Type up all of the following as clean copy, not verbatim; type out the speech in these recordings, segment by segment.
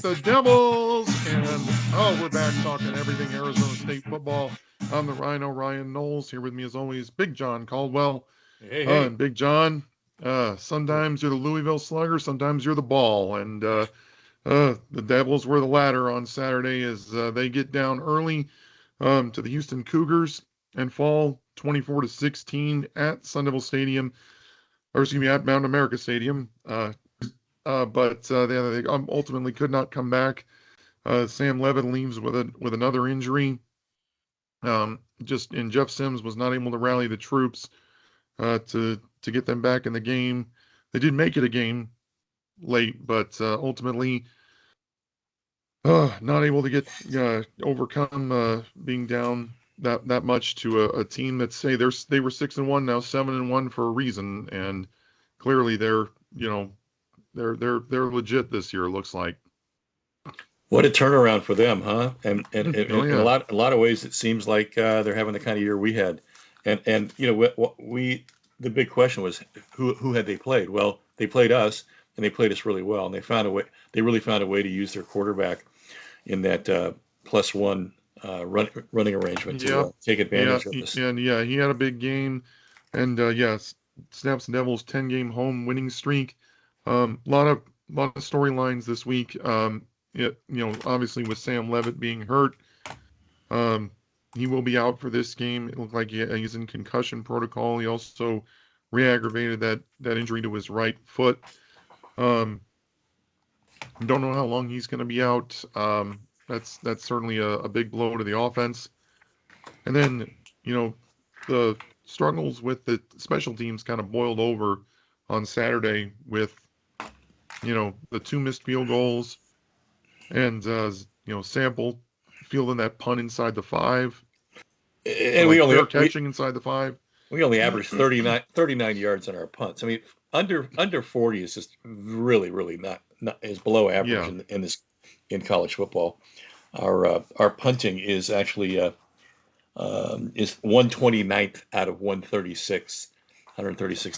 the Devils. And, we're back talking everything Arizona State football. I'm the Rhino, Ryan Knowles. Here with me, as always, Big John Caldwell. Hey. And Big John, sometimes you're the Louisville Slugger, sometimes you're the Ball. And the Devils were the latter on Saturday as they get down early to the Houston Cougars and fall 24-16 at Sun Devil Stadium, or excuse me, at Mountain America Stadium. But they ultimately could not come back. Sam Levitt leaves with another injury. And Jeff Sims was not able to rally the troops to get them back in the game. They did make it a game late, but ultimately not able to get overcome being down that much to a team that say they were 6-1, now 7-1 for a reason, and clearly they're legit this year. It looks like. What a turnaround for them, huh? And Oh, in yeah. a lot of ways, it seems like they're having the kind of year we had. And the big question was who had they played? Well, they played us, and they played us really well, and they found a way. They really found a way to use their quarterback in that +1 running arrangement to Yep. take Yeah. advantage of us. And yeah, he had a big game, and yes, snaps the Devils' 10-game home winning streak. Lot of storylines this week. Obviously with Sam Levitt being hurt, um, he will be out for this game. It looked like he's in concussion protocol. He also re-aggravated that injury to his right foot. Um, don't know how long he's going to be out. That's certainly a big blow to the offense. And then, the struggles with the special teams kind of boiled over on Saturday with, the 2 missed field goals and, Sample fielding that punt inside the 5, or And like fair catching inside the 5. we only averaged 39 yards on our punts. I mean, under 40 is just really not is below average Yeah. in college football. Our punting is actually is 129th out of 136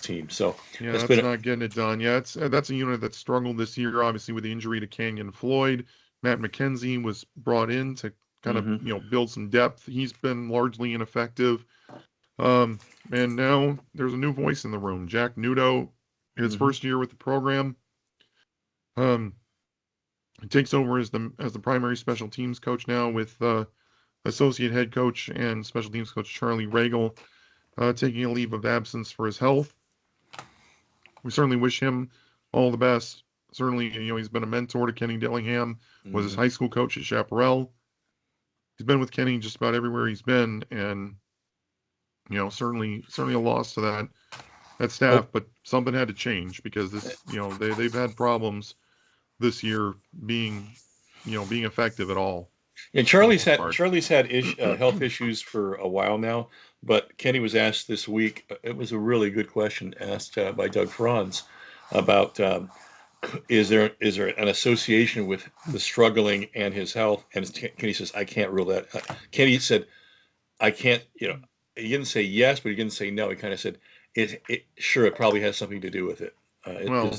teams. So Yeah, it's that's been not getting it done. Yeah, that's a unit that struggled this year, obviously with the injury to Kenyon Floyd. Matt McKenzie was brought in to kind of, mm-hmm, build some depth. He's been largely ineffective. Um, and now there's a new voice in the room. Jack Nudo, his mm-hmm. first year with the program, um, takes over as the primary special teams coach now, with associate head coach and special teams coach Charlie Regal taking a leave of absence for his health. We certainly wish him all the best. Certainly, he's been a mentor to Kenny Dillingham, was his Mm-hmm. high school coach at Chaparral. He's been with Kenny just about everywhere he's been, and certainly a loss to that Oh, staff. But something had to change because this, they've had problems this year being, being effective at all and for the most part. Charlie's had health issues for a while now, but Kenny was asked this week. It was a really good question asked by Doug Franz about is there an association with the struggling and his health? And Kenny says I can't rule that. Kenny said I can't. He didn't say yes, but he didn't say no. He kind of said sure, it probably has something to do with it. Well, Was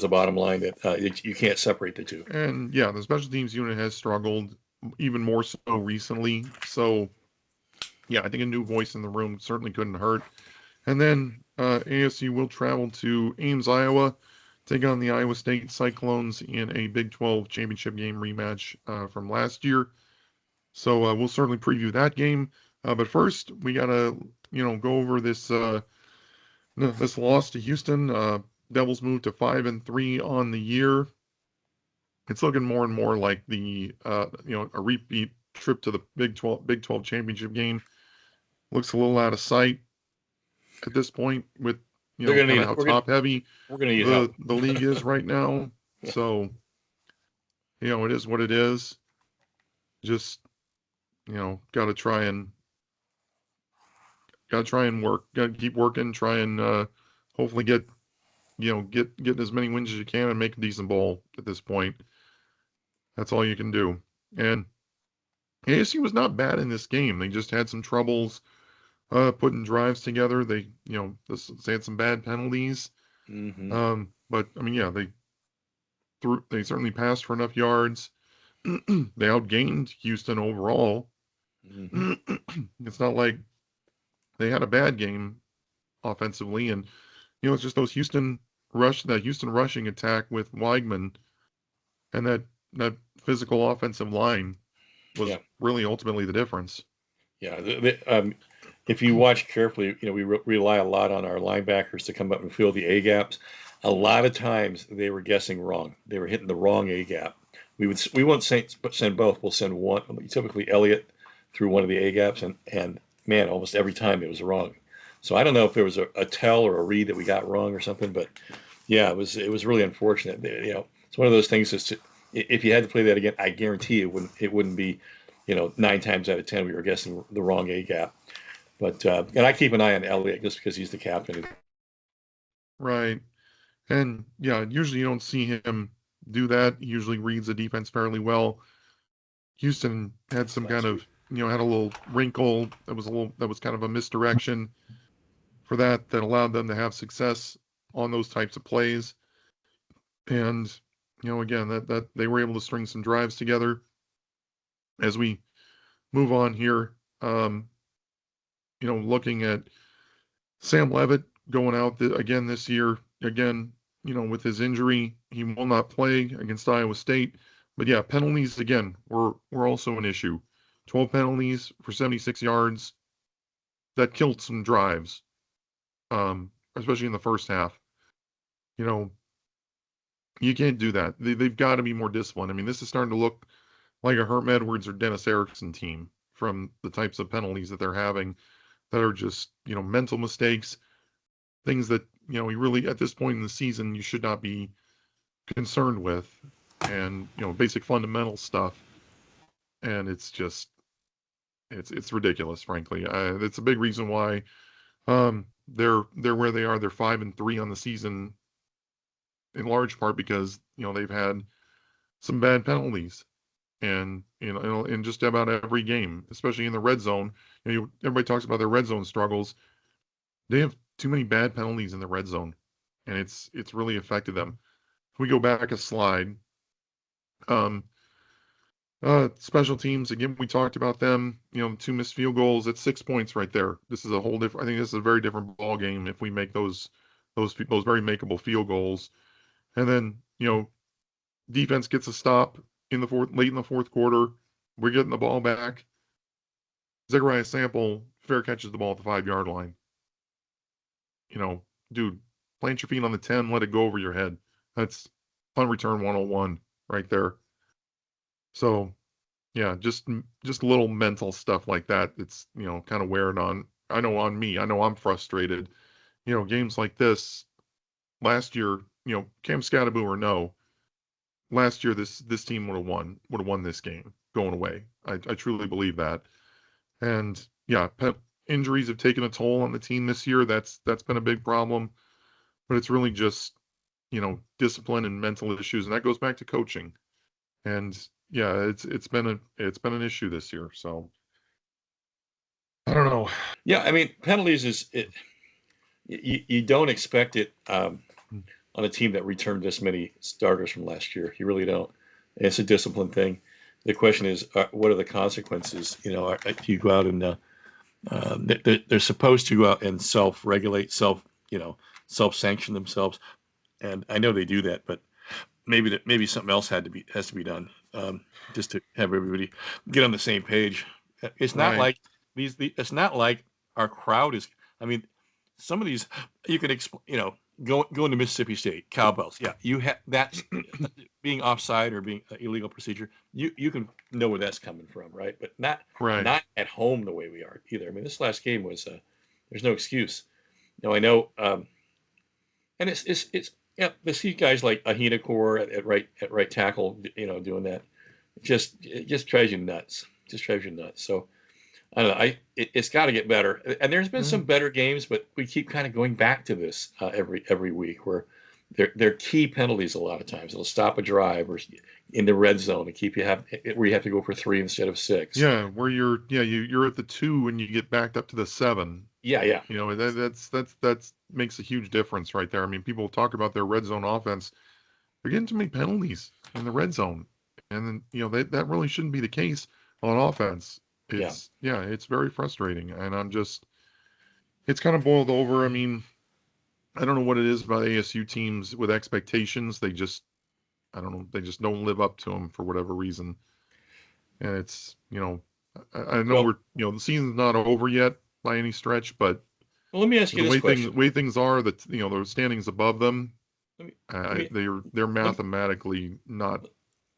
the bottom line that you can't separate the two. and yeah, the special teams unit has struggled even more so recently. So yeah, I think a new voice in the room certainly couldn't hurt. And then ASU will travel to Ames, Iowa, take on the Iowa State Cyclones in a Big 12 championship game rematch from last year. So we'll certainly preview that game. But first, we gotta go over this loss to Houston. Devils moved to 5-3 on the year. It's looking more and more like a repeat trip to the Big 12 championship game. Looks a little out of sight at this point with They're gonna kind of need how we're gonna top heavy we're gonna need help. the league is right now. Yeah. So, it is what it is. Just, gotta try and work. Gotta keep working, try and hopefully get as many wins as you can and make a decent bowl at this point. That's all you can do. And ASU was not bad in this game. They just had some troubles putting drives together. They, they had some bad penalties. Hmm. But I mean, yeah, They certainly passed for enough yards. They outgained Houston overall. Mm-hmm. It's not like they had a bad game offensively, and it's just that Houston rushing attack with Weigman and that physical offensive line was Yeah, really ultimately the difference. yeah. If you watch carefully, we rely a lot on our linebackers to come up and fill the A gaps. A lot of times they were guessing wrong. They were hitting the wrong A gap. We won't send both. We'll send one. Typically Elliott through one of the A gaps, and man, almost every time it was wrong. So I don't know if there was a tell or a read that we got wrong or something, but yeah, it was really unfortunate. It's one of those things. If you had to play that again, I guarantee it wouldn't be, 9 times out of 10 we were guessing the wrong A gap. But and I keep an eye on Elliott just because he's the captain. Right. And yeah, usually you don't see him do that. He usually reads the defense fairly well. Houston had some kind Last week. of, had a little wrinkle that was kind of a misdirection for that allowed them to have success on those types of plays. And, again, that they were able to string some drives together. As we move on here, looking at Sam Levitt going out again this year, again, with his injury, he will not play against Iowa State. But yeah, penalties again were also an issue. 12 penalties for 76 yards. That killed some drives, especially in the first half. You know, you can't do that. They've got to be more disciplined. I mean, this is starting to look like a Herm Edwards or Dennis Erickson team from the types of penalties that they're having that are just, mental mistakes, things that, you really, at this point in the season, you should not be concerned with, and, basic fundamental stuff. And it's ridiculous, frankly. It's a big reason why they're where they are. They're 5-3 on the season, in large part because, they've had some bad penalties. And in just about every game, especially in the red zone, everybody talks about their red zone struggles. They have too many bad penalties in the red zone, and it's really affected them. If we go back a slide, um, special teams again, we talked about them. 2 missed field goals. It's 6 points right there. This is a whole different. I think this is a very different ball game if we make those very makeable field goals. And then defense gets a stop late in the fourth quarter. We're getting the ball back. Zechariah Sample fair catches the ball at the 5-yard line. Dude, plant your feet on the 10, let it go over your head. That's punt return 101 right there. So, yeah, just little mental stuff like that. It's, kind of wearing on. I know on me. I know I'm frustrated. Games like this last year, Cam Scattaboo or no, last year this team would have won this game going away. I truly believe that. And yeah, injuries have taken a toll on the team this year. That's been a big problem, but it's really just, discipline and mental issues, and that goes back to coaching. And yeah, it's been an issue this year. So I don't know. Yeah, I mean penalties is it. You don't expect it on a team that returned this many starters from last year. You really don't. And it's a discipline thing. The question is, what are the consequences? If you go out and they're supposed to go out and self-regulate, self-sanction themselves, and I know they do that, but maybe something else has to be done, just to have everybody get on the same page. It's not Right. like it's not like our crowd is. I mean, some of these you can going to Mississippi State cowbells. Yeah, you have that's being offside or being illegal procedure. You can know where that's coming from, right? But not Right. not at home the way we are either. I mean, this last game was there's no excuse. Now I know, and it's yeah. To see guys like Ahina Core at right tackle, doing that, it just drives you nuts. Just drives you nuts. So I don't know. It's got to get better. And there's been some Mm, better games, but we keep kind of going back to this every week where they're key penalties a lot of times. It'll stop a drive or in the red zone and keep where you have to go for 3 instead of 6. yeah, where you're at the 2 and you get backed up to the 7. Yeah, yeah, That's makes a huge difference right there. I mean, people talk about their red zone offense. they're getting too many penalties in the red zone, and then that really shouldn't be the case on offense. Yeah. It's very frustrating, and it's kind of boiled over. I mean, I don't know what it is about ASU teams with expectations. I don't know, they just don't live up to them for whatever reason. And it's, I know Well, the season's not over yet by any stretch, but let me ask you the this way question. things are, that the standings above them, Let me let me they're let, mathematically not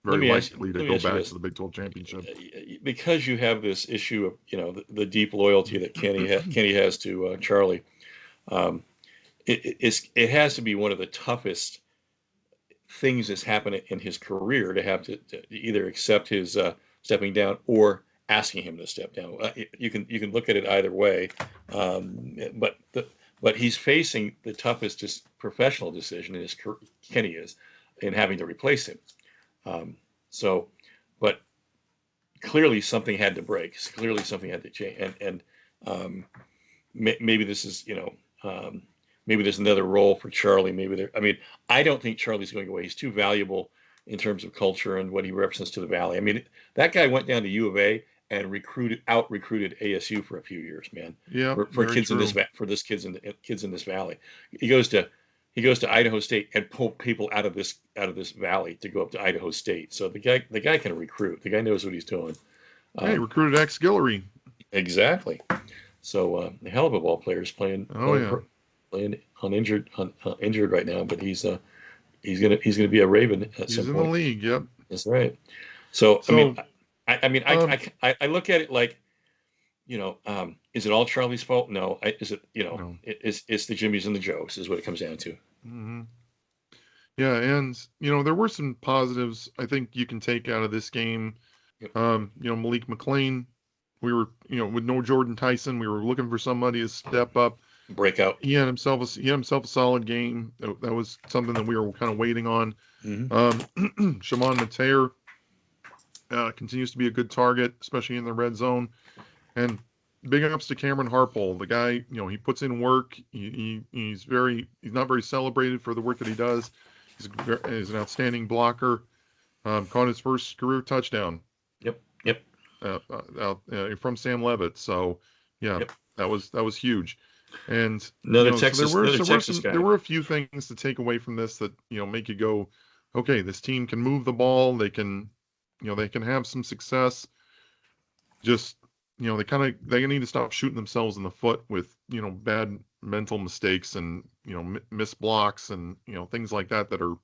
let very me ask likely to let me go ask you back to this. the Big 12 championship. Because you have this issue of the deep loyalty that Kenny has to Charlie. Um, it has to be one of the toughest things that's happened in his career to have to either accept his stepping down or asking him to step down. You can look at it either way, but he's facing the toughest professional decision in his career. Kenny is in having to replace him. Um, so, but clearly something had to break. Clearly something had to change, and um, maybe this is maybe there's another role for Charlie. Maybe there. I mean, I don't think Charlie's going away. He's too valuable in terms of culture and what he represents to the Valley. I mean, that guy went down to U of A and out recruited ASU for a few years, man. Yeah, For very kids in true. this kids in this valley. He goes to Idaho State and pull people out of this valley to go up to Idaho State. So the guy can recruit. The guy knows what he's doing. Hey, Um, recruited ex Guillory. exactly. So a hell of a ball player is Oh yeah, playing injured right now, but he's gonna be a Raven at he's some in the point. league. Yep. That's right. So I mean, So, I mean, um, I look at it like is it all Charlie's fault? No. Is it no. it's the Jimmys and the Joes is what it comes down to. Hmm. Yeah, and there were some positives I think you can take out of this game. Yep. Malik McLean, we were, with no Jordan Tyson, we were looking for somebody to step up. Breakout. He had himself a solid game. That was something that we were kind of waiting on. Hmm. Shimon Mateer continues to be a good target, especially in the red zone. And big ups to Cameron Harpole. The guy, he puts in work. He's not very celebrated for the work that he does. He's an outstanding blocker. Caught his first career touchdown Yep. Yep. from Sam Levitt. So, yeah, Yep. that was huge. And so Another Texas there guy. were a few things to take away from this that make you go, okay, this team can move the ball. They can have some success. Just they need to stop shooting themselves in the foot with bad mental mistakes and missed blocks and things like that are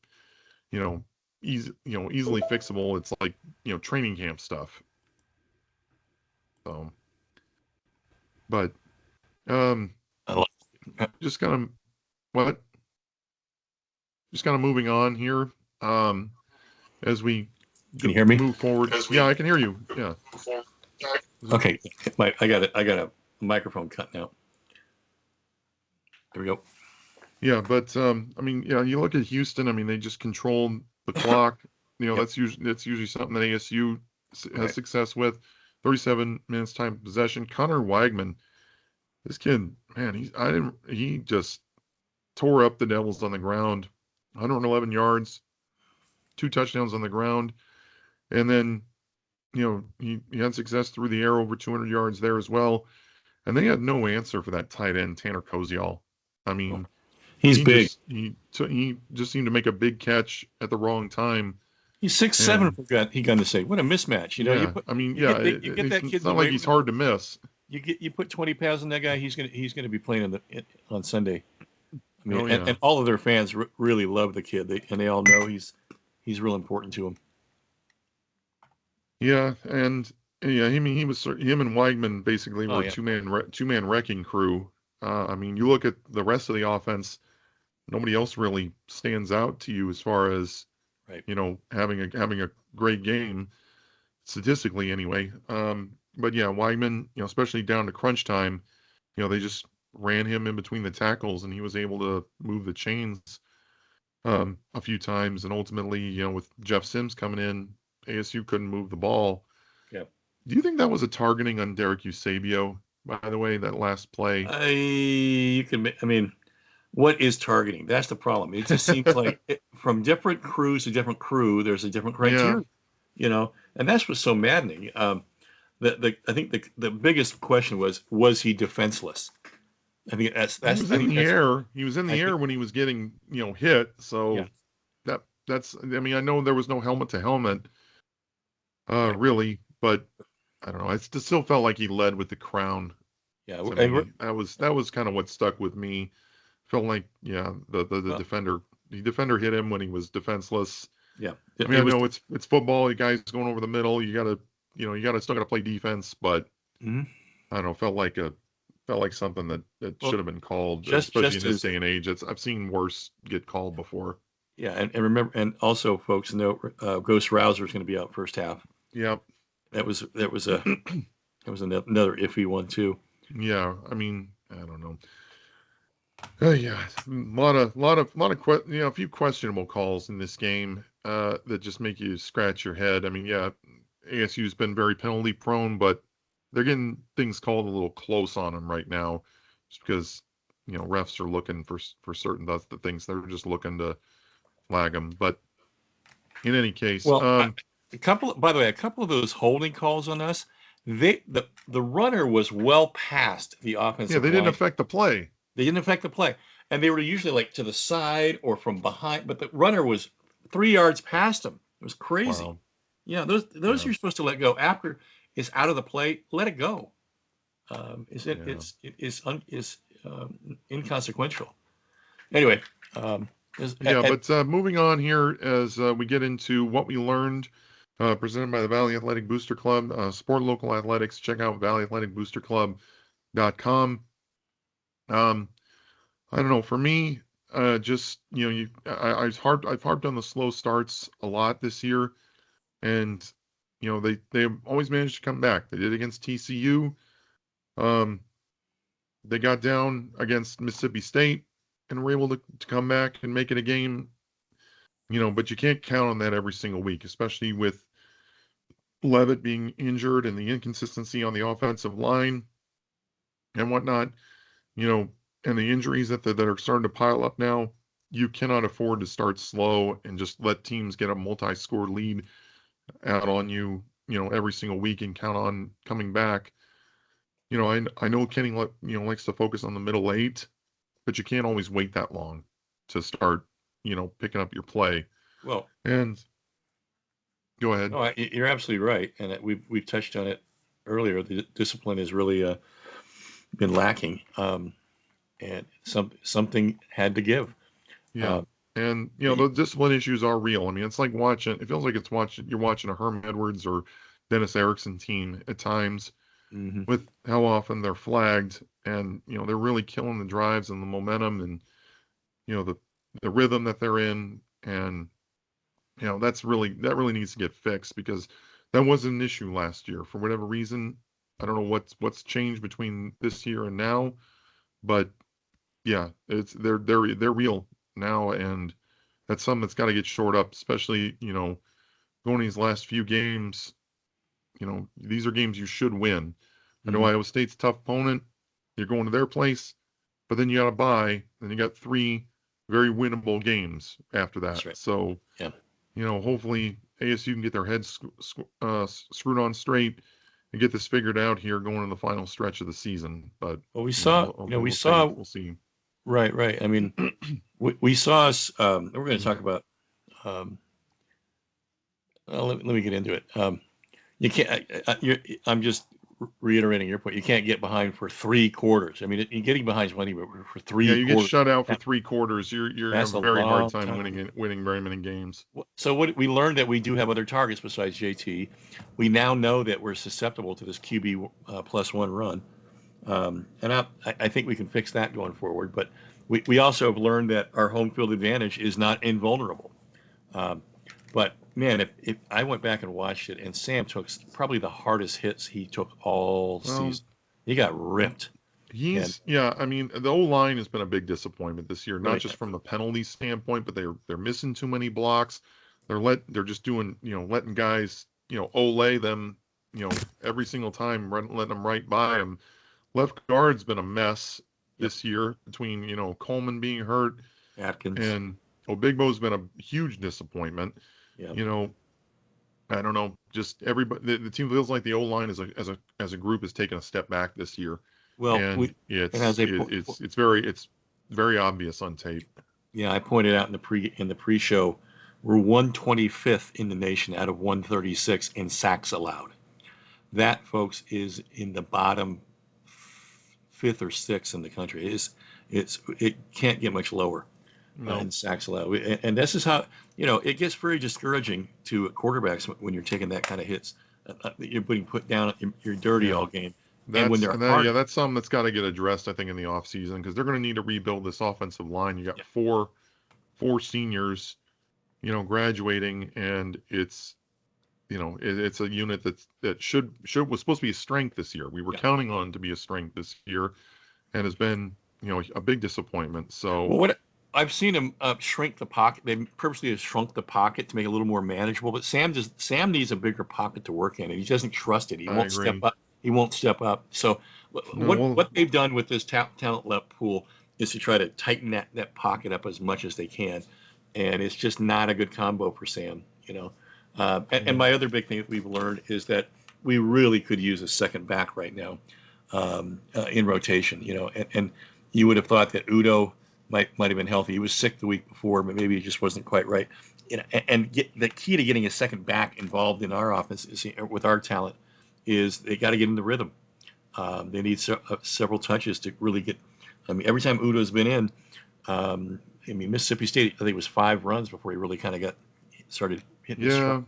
you know easily fixable. It's like training camp stuff. So, but um, I like- just kind of what just kind of moving on here as we Can you hear me? move forward. Yeah, I can hear you. Yeah. Okay. I got a microphone cutting out. There we go. Yeah, but I mean, yeah, you look at Houston. I mean, they just controlled the clock. Yep. That's usually something that ASU has Right. success with. 37 minutes time possession. Connor Wagman, this kid, man, he just tore up the Devils on the ground. 111 yards, 2 touchdowns on the ground, and then he had success through the air over 200 yards there as well. And they had no answer for that tight end Tanner Koziol. I mean, He's he big. just he just seemed to make a big catch at the wrong time. He's 6'7" And for God. He gonna say, what a mismatch. yeah, I mean, You yeah, get you get that it's kid the not like weight he's room. hard to miss. You put 20 pounds on that guy. He's gonna be playing on Sunday. I mean, Oh and, yeah, and all of their fans really love the kid. They all know he's real important to them. yeah, and yeah, him and Weigman basically Oh were a yeah. two man wrecking crew. I mean, you look at the rest of the offense. Nobody else really stands out to you as far as Right. having a great game statistically anyway. But yeah, Weigman, especially down to crunch time, they just ran him in between the tackles, and he was able to move the chains a few times. And ultimately, with Jeff Sims coming in, ASU couldn't move the ball. Yeah. Do you think that was a targeting on Derek Eusebio, by the way, that last play? I mean, What is targeting? That's the problem. It just seems like from different crews to different crew, there's a different Yeah, criteria, and that's what's so maddening. I think the biggest question was he defenseless? I think he was in the that's air. He was in I the think air when he was getting, hit. yeah, So that's. I mean, I know there was no helmet to helmet, yeah, really, but I don't know. I still felt like he led with the crown yeah. to And me. That was kind of what stuck with me. Felt like, yeah, the well, defender hit him when he was defenseless. yeah, I mean, it I was. know it's football. The guy's going over the middle. You still gotta play defense, but Mhm. I don't know. Felt like something that should Well, have been called, especially in just this as day and age. I've seen worse get called before. yeah, and remember, and also, folks, know Ghost Rouser is going to be out first half. Yep. That was another iffy one too. Yeah. I mean, I don't know. Yeah, a a few questionable calls in this game that just make you scratch your head. I mean, yeah, ASU's been very penalty prone, but they're getting things called a little close on them right now, just because refs are looking for certain that's the things they're just looking to flag them. But in any case, Well, by the way, a couple of those holding calls on us, the runner was well past the yeah, offensive they didn't line. affect the play. They didn't affect the play, and they were usually like to the side or from behind, but the runner was 3 yards past them. It was crazy. Wow. Yeah, those Yeah. you're supposed to let go after it's out of the play. Let it go. Yeah. Is inconsequential. Anyway, um, Yeah, but moving on here as we get into what we learned, presented by the Valley Athletic Booster Club, support local athletics. Check out valleyathleticboosterclub.com. Um, I don't know. For me, just I've harped on the slow starts a lot this year, and they always managed to come back. They did against TCU. Um, they got down against Mississippi State and were able to come back and make it a game. But you can't count on that every single week, especially with Levitt being injured and the inconsistency on the offensive line and whatnot, you know, and the injuries that are starting to pile up now. You cannot afford to start slow and just let teams get a multi-score lead out on you, every single week and count on coming back. I know Kenny, likes to focus on the middle eight, but you can't always wait that long to start, picking up your play. well, And go ahead. no, you're absolutely right, and we've touched on it earlier. The discipline has really been lacking, and something had to give. Yeah. Uh, And y- the discipline issues are real. I mean, it's like it feels like you're watching a Herm Edwards or Dennis Erickson team at times mhm. with how often they're flagged and they're really killing the drives and the momentum and the rhythm that they're in. And that really needs to get fixed because that was an issue last year for whatever reason. I don't know what's changed between this year and now, but yeah, they're real now, and that's something that's got to get shored up, especially going these last few games. These are games you should win. I know Mhm. Iowa State's a tough opponent. You're going to their place, but then you got to bye, and you got three very winnable games after That's that. right. So Yeah. hopefully ASU can get their heads screwed on straight and get this figured out here going in the final stretch of the season. But Well, hopefully we we'll see. saw We'll see. right, right. I mean, we saw us. We're going to talk about. Um, let me get into it. You can't. I'm just reiterating your point. You can't get behind for 3 quarters. I mean, getting behind is one thing, but for Yeah, three you get quarters, shut out for that, 3 quarters. You're gonna that's have a a very hard long time time. winning very many games. So what we learned that we do have other targets besides JT. We now know that we're susceptible to this QB +1 run, and I think we can fix that going forward. But we also have learned that our home field advantage is not invulnerable. Um, but man, if I went back and watched it, and Sam took probably the hardest hits he took all Well, season. He got ripped, and yeah. I mean, the O-line has been a big disappointment this year, not really, just from the penalty standpoint, but they're missing too many blocks. They're just doing letting guys olay them every single time, letting them right by them. Left guard's been a mess. this year between, Coleman being hurt Atkins. and Obigbo's been a huge disappointment. Yeah. You know, I don't know, just everybody. The team feels like the O line as a group has taken a step back this year, Well, and and as it's very obvious on tape. yeah, I pointed out in the pre-show, we're 125th in the nation out of 136 in sacks allowed. That, folks, is in the bottom fifth or sixth in the country. It can't get much lower No, in sacks allowed. And this is how it gets very discouraging to quarterbacks when you're taking that kind of hits. You're being put down. You're dirty yeah, all game. And when they're yeah, hard, that's something that's got to get addressed, I think, in the offseason because they're going to need to rebuild this offensive line. You got yeah, four seniors, graduating, and it's a unit that was supposed to be a strength this year. We were yeah. counting on it to be a strength this year, and has been a big disappointment. So Well, what I've seen him shrink the pocket. They purposely have shrunk the pocket to make it a little more manageable. But Sam needs a bigger pocket to work in, and he doesn't trust it. He I won't step agree. up. He won't step up. So No, well, what they've done with this talent left pool is to try to tighten that pocket up as much as they can, and it's just not a good combo for Sam. And yeah, my other big thing that we've learned is that we really could use a second back right now in rotation. And you would have thought that Udo might have been healthy. He was sick the week before, but maybe he just wasn't quite right. The key to getting a second back involved in our offense with our talent is they got to get in the rhythm. They need several touches to really get. I mean, every time Udo's been in, Mississippi State, I think it was 5 runs before he really kind of started hitting his stride.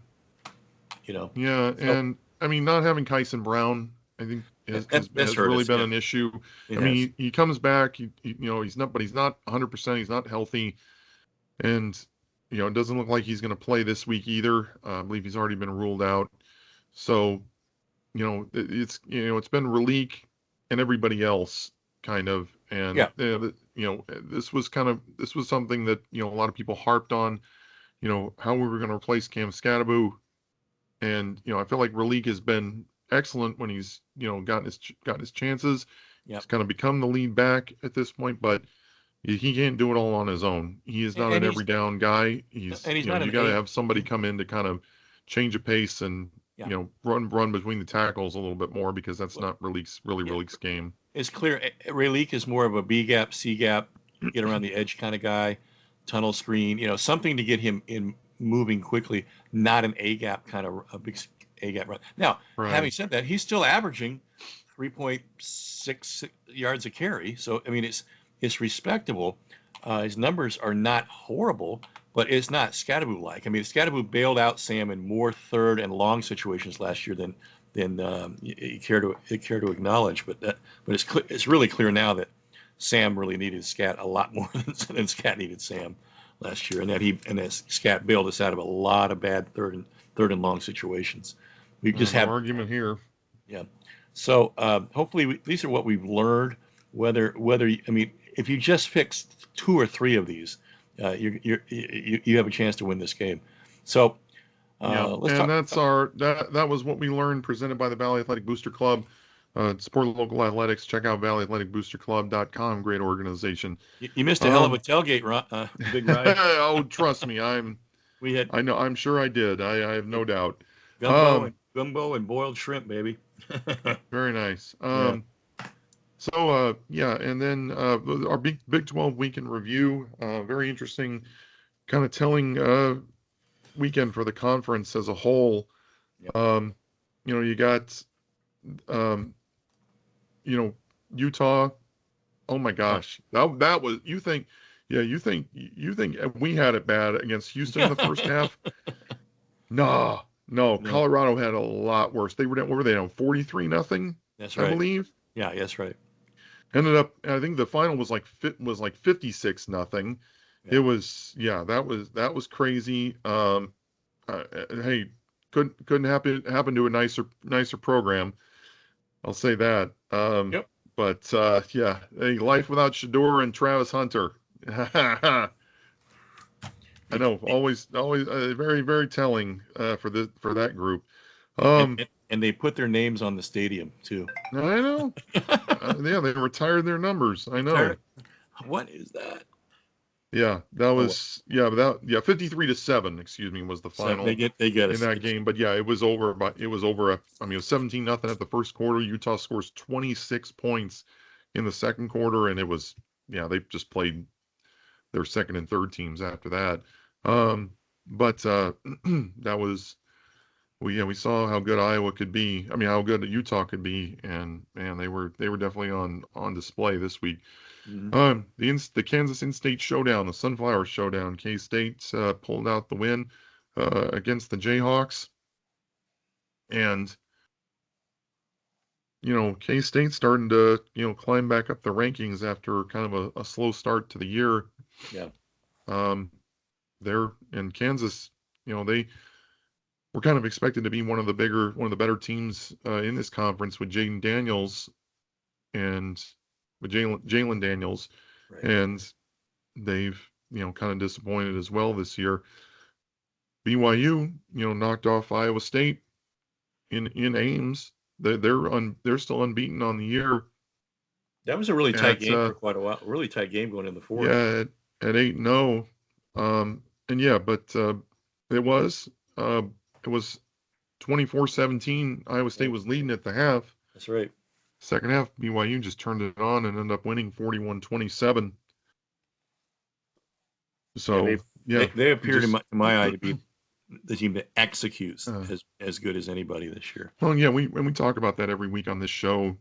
yeah, yeah, So and I mean, not having Kyson Brown, I think that's has hurt really us. been Yeah, an issue. it I has. mean, he comes back, he's not 100%. He's not healthy, and it doesn't look like he's going to play this week either. I believe he's already been ruled out. So it's been Ralik and everybody else kind of, and Yeah, this was something that a lot of people harped on. How we were going to replace Cam Scatterbo, and I feel like Ralik has been excellent when he's gotten his chances. yeah. He's kind of become the lead back at this point, but he can't do it all on his own. He is not And an every down guy. he's not You an got to A. have somebody come in to kind of change a pace and Yeah. run between the tackles a little bit more because that's Well, not yeah. Ralik's game. It's clear Ray Leak is more of a B gap, C gap, get around the edge kind of guy, tunnel screen, something to get him in moving quickly, not an A gap kind of a big A gap run. Now, having Right. said that, he's still averaging 3.6 yards a carry. So I mean, it's respectable. His numbers are not horrible, but it's not Scatterbo like. I mean, Scatterbo bailed out Sam in more third and long situations last year than you care to acknowledge. But it's really clear now that Sam really needed Scat a lot more than Scat needed Sam last year, and that Scat bailed us out of a lot of bad third and long situations. We just No have argument here. yeah. So hopefully these are what we've learned. I mean, if you just fix 2 or 3 of these, you have a chance to win this game. So Yeah, let's and talk. that was what we learned, presented by the Valley Athletic Booster Club. Support local athletics. Check out valleyathleticboosterclub.com. Great organization. You missed a hell of a Um, tailgate, Big Ride. oh, trust me, We had I know, I'm sure I did. I have no doubt. gumbo Um, and boiled shrimp, baby. very nice. Yeah. So yeah, and then our Big 12 weekend review. Very interesting, kind of telling weekend for the conference as a whole. Yep. You got um, Utah. Oh my Oh. gosh, that was you think we had it bad against Houston in the first half? No, no, No, Colorado had a lot worse. They were down, what were they down 43-0, that's I right. believe. Yeah, that's right. Ended up, I think the final was like 56-0. Yeah. It was, yeah, that was crazy. Hey, couldn't happen to a nicer program. I'll say that. Yep. But yeah, hey, life without Shador and Travis Hunter. I know, always very, very telling for that group. And, Um, And they put their names on the stadium too. I know. Yeah, they retired their numbers. I know. What is that? Yeah, that Oh, was 53-7, excuse me, was the so they final get in that game. But yeah, it was over it was I mean, it was 17-0 at the first quarter. Utah scores 26 points in the second quarter, and they just played their second and third teams after that. But that was we saw how good Iowa could be. I mean, how good Utah could be, and man, they were definitely on display this week. mm-hmm. The Kansas In-State Showdown, the Sunflower Showdown. K-State pulled out the win against the Jayhawks, and K-State starting to climb back up the rankings after kind of a slow start to the year. Yeah. They're in Kansas. They were kind of expected to be one of the better teams in this conference with Jaden Daniels and with Jalen Daniels, Right. and they've kind of disappointed as well this year. BYU knocked off Iowa State in Ames. They're still unbeaten on the year. That was a really tight At game for quite a while. A really tight game going in the fourth. yeah, at 8-0. And yeah, but it was 24-17. Iowa State was leading at the half. That's right. Second half, BYU just turned it on and ended up winning 41-27. So they appear to my eye to be the team that executes as good as anybody this year. Well, yeah, we talk about that every week on this show.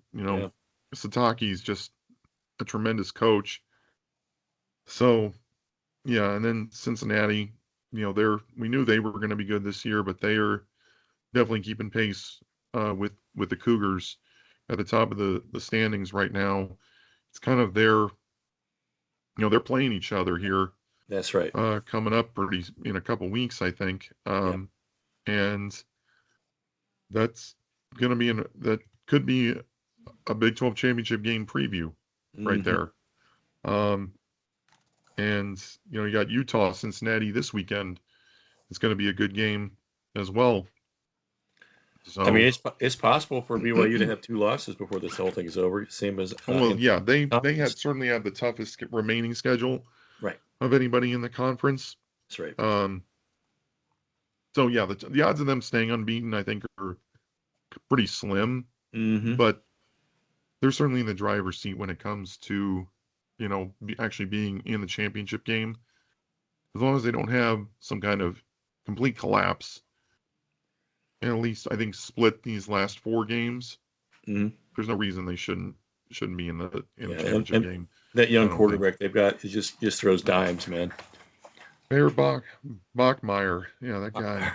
Sataki's just a tremendous coach. So yeah, and then Cincinnati, we knew they were going to be good this year, but they are definitely keeping pace with the Cougars at the top of the standings right now. It's kind of they're playing each other here. That's right. Coming up in a couple weeks, I think. And that's going to be that could be a Big 12 championship game preview right there. And you got Utah, Cincinnati this weekend. It's going to be a good game as well. So I mean, it's possible for BYU to have 2 losses before this whole thing is over. Same as they certainly have the toughest remaining schedule of anybody in the conference. That's right. So yeah, the odds of them staying unbeaten, I think, are pretty slim. Mm-hmm. But they're certainly in the driver's seat when it comes to actually being in the championship game. As long as they don't have some kind of complete collapse, and at least I think split these last 4 games. Mm-hmm. There's no reason they shouldn't be in the championship game. That young quarterback they've got just throws dimes, man. Mayor Bachmeyer, that guy,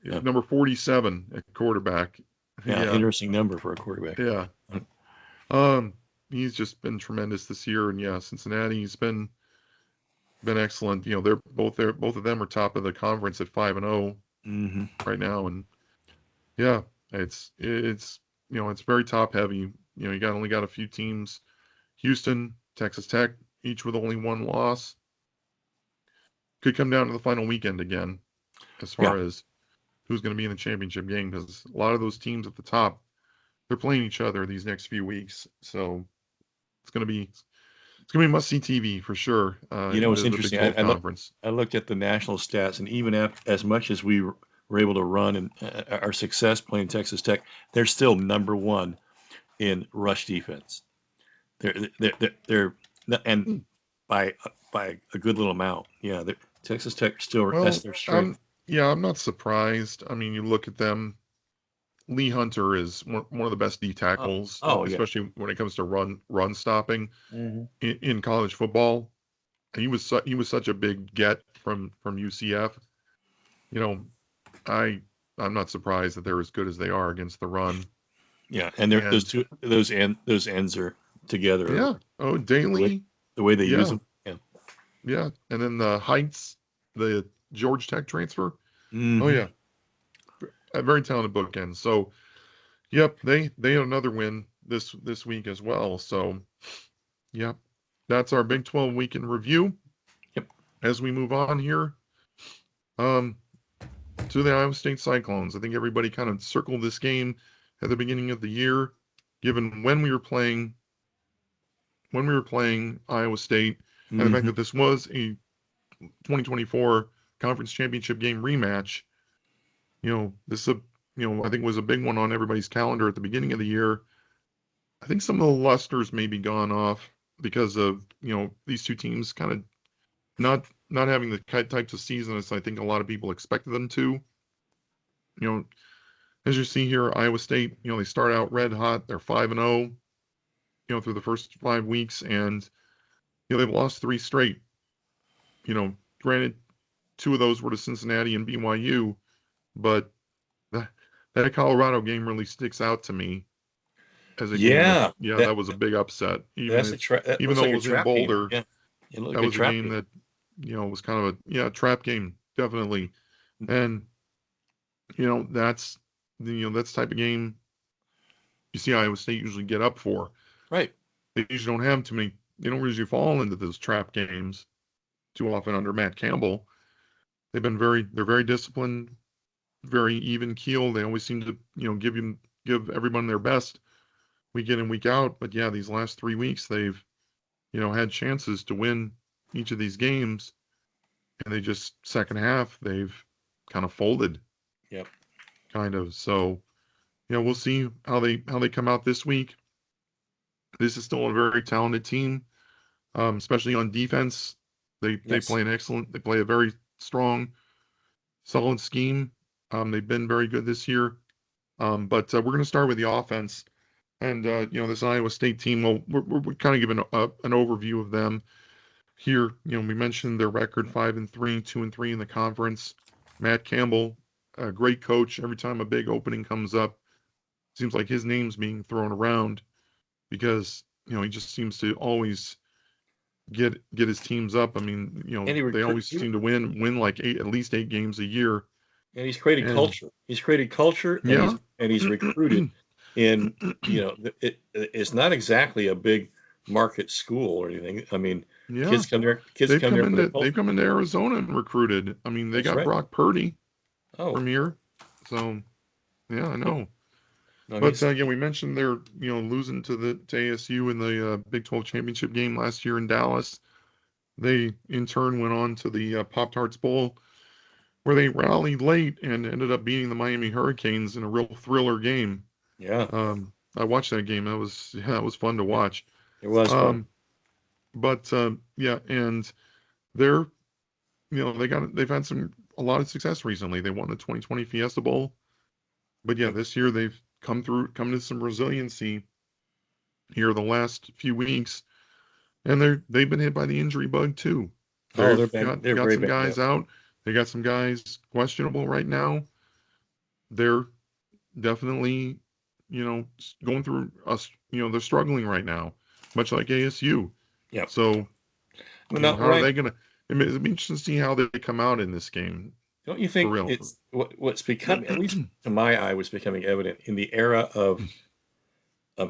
number 47 at quarterback. Yeah, interesting number for a quarterback. Yeah. He's just been tremendous this year, and Cincinnati's been excellent. They're both there. Both of them are top of the conference at 5-0 right now, and it's very top heavy. You only got a few teams, Houston, Texas Tech, each with only 1 loss. Could come down to the final weekend again, as far as who's going to be in the championship game, because a lot of those teams at the top, they're playing each other these next few weeks. So it's going to be must-see TV for sure. What's interesting? I looked at the national stats, and even as much as we were able to run and our success playing Texas Tech, they're still number 1 in rush defense. They're and by a good little amount. Yeah, Texas Tech still that's their strength. I'm not surprised. I mean, you look at them. Lee Hunter is one of the best D tackles, especially when it comes to run stopping in college football. He was such a big get from UCF. I'm not surprised that they're as good as they are against the run. Yeah, and those ends are together. Yeah. Oh, Daly. The way they use them. Yeah, and then the Heights, the Georgia Tech transfer. Mm-hmm. Oh yeah, a very talented bookend. So, yep, they had another win this week as well. So, yep, that's our Big 12 week in review. Yep. As we move on here, to the Iowa State Cyclones. I think everybody kind of circled this game at the beginning of the year, given when we were playing Iowa State, and the fact Hmm. that this was a 2024 conference championship game rematch. This is I think was a big one on everybody's calendar at the beginning of the year. I think some of the lusters may be gone off because of these two teams kind of not having the types of seasons I think a lot of people expected them to. You know, as you see here, Iowa State, they start out red hot. They're 5-0, through the first 5 weeks, and they've lost three straight. Granted, two of those were to Cincinnati and BYU, but that that Colorado game really sticks out to me as a game that, Yeah, yeah, that was a big upset. that Even looks though like it a was in trap game. Boulder, Yeah, it looked that like a was a trap game game. that was kind of a trap game, definitely. And that's the type of game you see Iowa State usually get up for. Right. They usually don't have too many. They don't usually fall into those trap games too often under Matt Campbell. They're very disciplined, very even keel. They always seem to give everyone their best week in and week out. But yeah, these last 3 weeks they've had chances to win each of these games, and they just second half they've kind of folded, Yep. kind of. So we'll see how they come out this week. This is still a very talented team, especially on defense. They Yes. play an excellent. They play a very strong, solid scheme. They've been very good this year. But we're going to start with the offense, and this Iowa State team. Well, we're kind of giving an overview of them here. We mentioned their record 5-3, 2-3 in the conference. Matt Campbell, a great coach. Every time a big opening comes up, seems like his name's being thrown around because he just seems to always get his teams up. I mean, And he they recruit. always seem to win like at least 8 games a year. And he's created And culture. He's created culture, and yeah, he's recruited. In it's not exactly a big market school or anything. I mean, yeah, Kids come there for the they've culture. come into Arizona and recruited. I mean, they That's got right. Brock Purdy Oh from here, so yeah, I yeah. know. No, But he's yeah, we mentioned they're losing to ASU in the BIG12 Championship Game last year in Dallas. They in turn went on to the Pop Tarts Bowl, where they rallied late and ended up beating the Miami Hurricanes in a real thriller game. yeah. I watched that game. That was fun to watch. It was fun. Um, but yeah, and they're they've had a lot of success recently. They won the 2020 Fiesta Bowl, but yeah, Yep. this year they've come to some resiliency here the last few weeks, and they've been hit by the injury bug too. Oh, They've they're got very some bad. guys Yep. out. They got some guys questionable right now. They're definitely, going through us. They're struggling right now, much like ASU. Yep. So, Well, now, how are Ryan, they gonna? It'll be interesting to see how they come out in this game don't you for think real. it's what's become, at least to my eye, what's becoming evident in the era of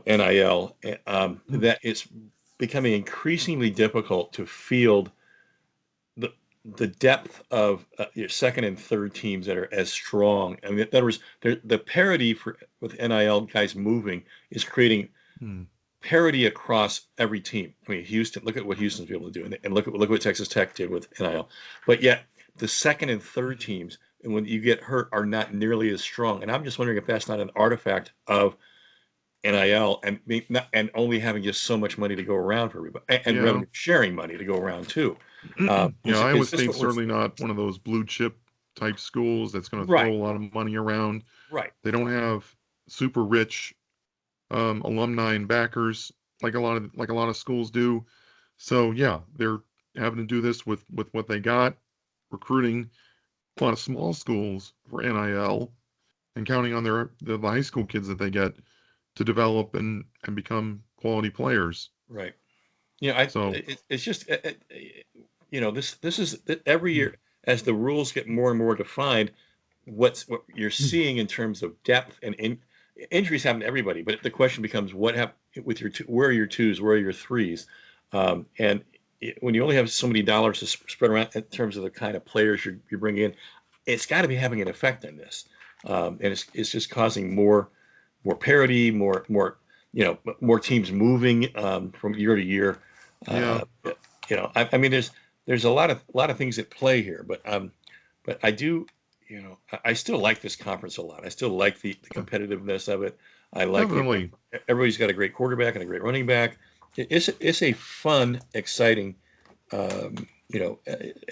NIL, that it's becoming increasingly difficult to field the the depth of your second and third teams that are as strong. I mean, in other words, the parity for with NIL guys moving is creating Hmm. parity across every team. I mean, Houston. Look at what Houston's been able to do, and look what Texas Tech did with NIL. But yet, the second and third teams, and when you get hurt, are not nearly as strong. And I'm just wondering if that's not an artifact of NIL and only having just so much money to go around for everybody, and Yeah. revenue sharing money to go around too. Yeah, Iowa Is this what State's we're certainly not one of those blue chip type schools that's going to throw right? a lot of money around. Right. They don't have super rich alumni and backers like a lot of schools do. So yeah, they're having to do this with what they got, recruiting a lot of small schools for NIL and counting on the high school kids that they get to develop and become quality players. Right. I So it's just this is every year as the rules get more and more defined. What you're seeing in terms of depth and injuries happen to everybody, but the question becomes what happen with where are your twos, where are your threes, and when you only have so many dollars to spread around in terms of the kind of players you're bringing in, it's got to be having an effect on this, and it's just causing more parity, more teams moving from year to year. Yeah. Uh, I mean, there's a lot of things at play here, but I do, I still like this conference a lot. I still like the competitiveness of it. I like Definitely. everybody's got a great quarterback and a great running back. It's a fun, exciting. Um,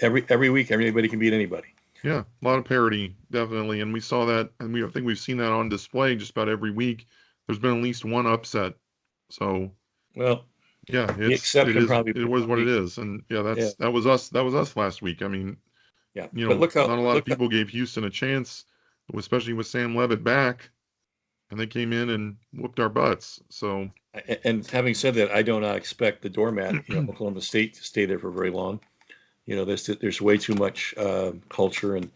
every week everybody can beat anybody. Yeah, a lot of parity, definitely. And we saw that, and I think we've seen that on display just about every week. There's been at least one upset. So Well, yeah, the exception probably it was what it be is. And yeah, yeah, that was us. That was us last week. I mean, yeah. But look how not a lot of look how, people gave Houston a chance, especially with Sam Levitt back, and they came in and whooped our butts. So and having said that, I do not expect the doormat, Oklahoma State, to stay there for very long. There's way too much culture and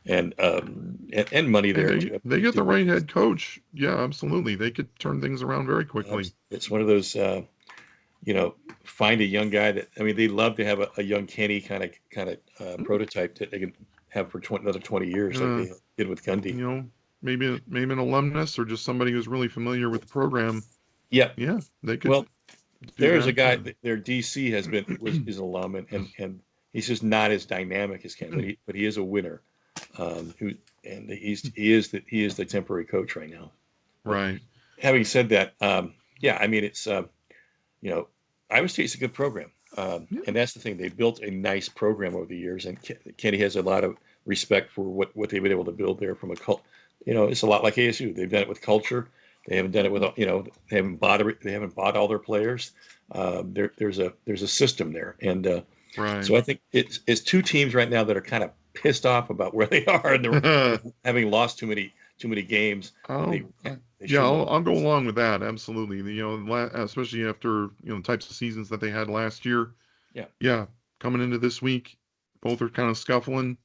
money hey, there to they get to the be. right head coach. Yeah, absolutely. They could turn things around very quickly. It's one of those, find a young guy that I mean, they love to have a young Kenny kind of prototype that they can have for another 20 years, like Uh, they did with Gundy. you know, maybe an alumnus or just somebody who's really familiar with the program. Yeah. Yeah, they could Well, do there's a that. guy. Their DC is an alum, and he's just not as dynamic as Ken, but he is a winner. Who and he is the temporary coach right now. But Right. having said that, yeah, I mean it's you know Iowa State's a good program, Yeah. and that's the thing. They built a nice program over the years, and Kenny has a lot of respect for what they've been able to build there from a cult. It's a lot like ASU. They've done it with culture. They haven't done it with they haven't bought all their players. There's a system there, and Right. so I think it's two teams right now that are kind of pissed off about where they are, and they're having lost too many games when I'll they yeah, shouldn't have. I'll go along with that. Absolutely. Especially after, the types of seasons that they had last year. Yeah. Yeah, coming into this week, both are kind of scuffling.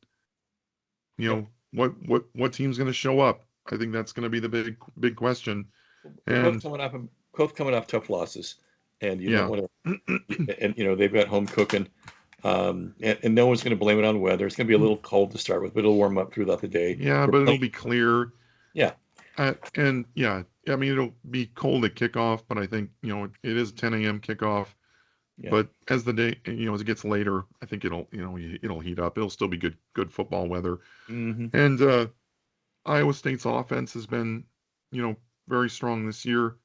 Yep. What team's going to show up? I think that's going to be the big question. They're both And coming off tough losses, and you don't yeah. want to. And they've got home cooking, and no one's going to blame it on weather. It's going to be a little cold to start with, but it'll warm up throughout the day. Yeah, They're but it'll playing. be clear. Yeah. And yeah, I mean, it'll be cold at kickoff, but I think, it is 10 a.m. kickoff. Yeah. But as the day, as it gets later, I think it'll heat up. It'll still be good football weather. Hmm. And Iowa State's offense has been, you know, very strong this year.